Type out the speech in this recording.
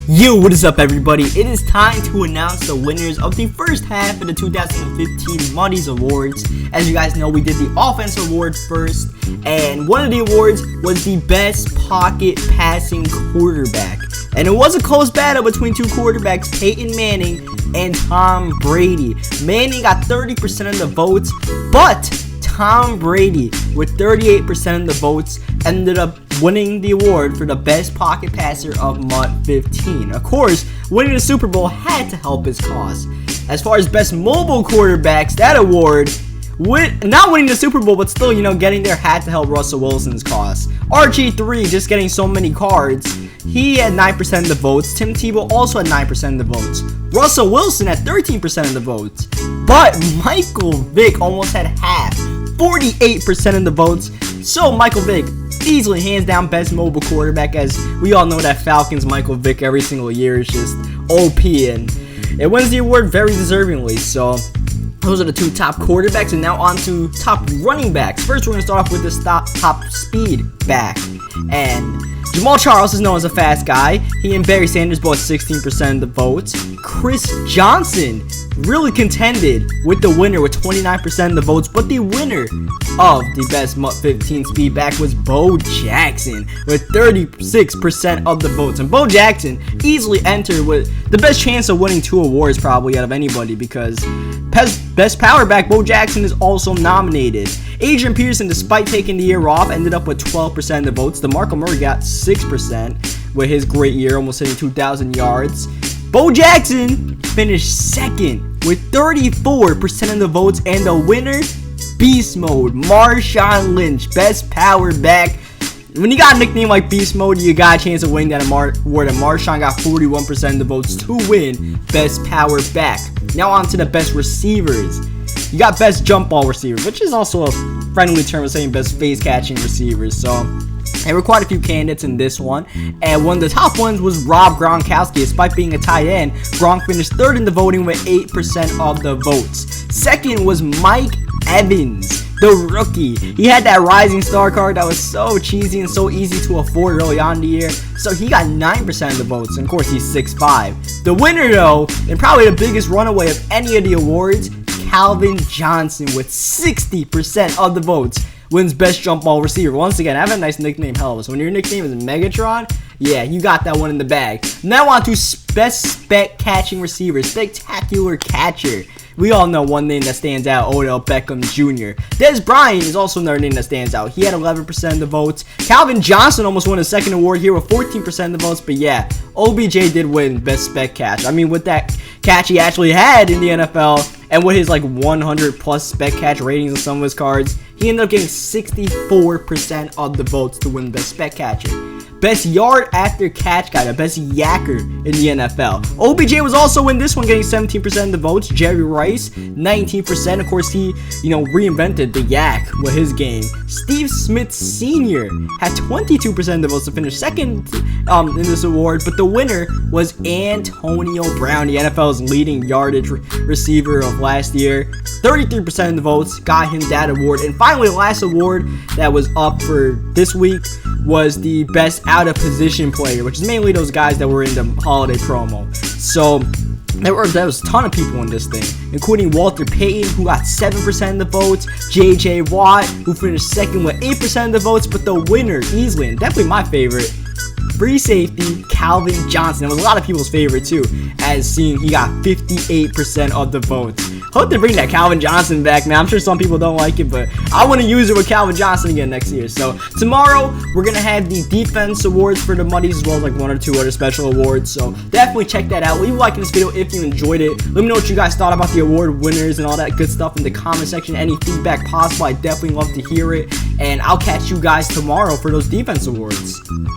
Yo, what is up everybody? It is time to announce the winners of the first half of the 2015 MUTTIES Awards. As you guys know, we did the offense award first, and one of the awards was the best pocket passing quarterback. And it was a close battle between two quarterbacks, Peyton Manning and Tom Brady. Manning got 30% of the votes, but Tom Brady, with 38% of the votes, ended up winning the award for the best pocket passer of MUT 15. Of course, winning the Super Bowl had to help his cause. As far as best mobile quarterbacks, that award, not winning the Super Bowl, but still, getting there had to help Russell Wilson's cause. RG3 just getting so many cards. He had 9% of the votes. Tim Tebow also had 9% of the votes. Russell Wilson had 13% of the votes. But Michael Vick almost had half, 48% of the votes. So Michael Vick, easily hands down best mobile quarterback, as we all know that Falcons Michael Vick every single year is just OP, and it wins the award very deservingly. So those are the two top quarterbacks, and now on to top running backs. First, we're going to start off with the top speed back, and Jamal Charles is known as a fast guy. He and Barry Sanders both 16% of the votes. Chris Johnson really contended with the winner with 29% of the votes, but the winner of the best MUT 15 speed back was Bo Jackson with 36% of the votes. And Bo Jackson easily entered with the best chance of winning two awards probably out of anybody, because best power back, Bo Jackson is also nominated. Adrian Peterson, despite taking the year off, ended up with 12% of the votes. DeMarco Murray got 6% with his great year, almost hitting 2,000 yards. Bo Jackson finished second with 34% of the votes, and the winner, Beast Mode, Marshawn Lynch, best power back. When you got a nickname like Beast Mode, you got a chance of winning that award, and Marshawn got 41% of the votes to win best power back. Now on to the best receivers. You got best jump ball receivers, which is also a friendly term of saying best face catching receivers. So there were quite a few candidates in this one, and one of the top ones was Rob Gronkowski. Despite being a tight end, Gronk finished third in the voting with 8% of the votes. Second was Mike Evans, the rookie. He had that rising star card that was so cheesy and so easy to afford early on in the year, so he got 9% of the votes, and of course he's 6'5". The winner though, and probably the biggest runaway of any of the awards, Calvin Johnson with 60% of the votes, wins best jump ball receiver. Once again, I have a nice nickname, hell, so when your nickname is Megatron, yeah, you got that one in the bag. Now on to best spec catching receiver, spectacular catcher. We all know one name that stands out, Odell Beckham Jr. Dez Bryant is also another name that stands out. He had 11% of the votes. Calvin Johnson almost won a second award here with 14% of the votes, but yeah, OBJ did win best spec catch. I mean, with that catch he actually had in the NFL, and with his 100 plus spec catch ratings on some of his cards, he ended up getting 64% of the votes to win best spec catcher. Best yard after catch guy, the best yacker in the NFL. OBJ was also in this one, getting 17% of the votes. Jerry Rice, 19%. Of course, he, reinvented the yak with his game. Steve Smith Sr. had 22% of the votes to finish second in this award, but the winner was Antonio Brown, the NFL's leading yardage receiver of last year. 33% of the votes got him that award. And finally, the last award that was up for this week was the best out of position player, which is mainly those guys that were in the holiday promo. So there was a ton of people in this thing, including Walter Payton, who got 7% of the votes, JJ Watt, who finished second with 8% of the votes, but the winner easily, and definitely my favorite, free safety Calvin Johnson. It was a lot of people's favorite too, as seeing he got 58% of the votes. Hope to bring that Calvin Johnson back, man. I'm sure some people don't like it, but I want to use it with Calvin Johnson again next year. So tomorrow we're gonna have the defense awards for the MUTTIES, as well as one or two other special awards. So definitely check that out. Leave a like in this video if you enjoyed it. Let me know what you guys thought about the award winners and all that good stuff in the comment section. Any feedback possible, I definitely love to hear it. And I'll catch you guys tomorrow for those defense awards.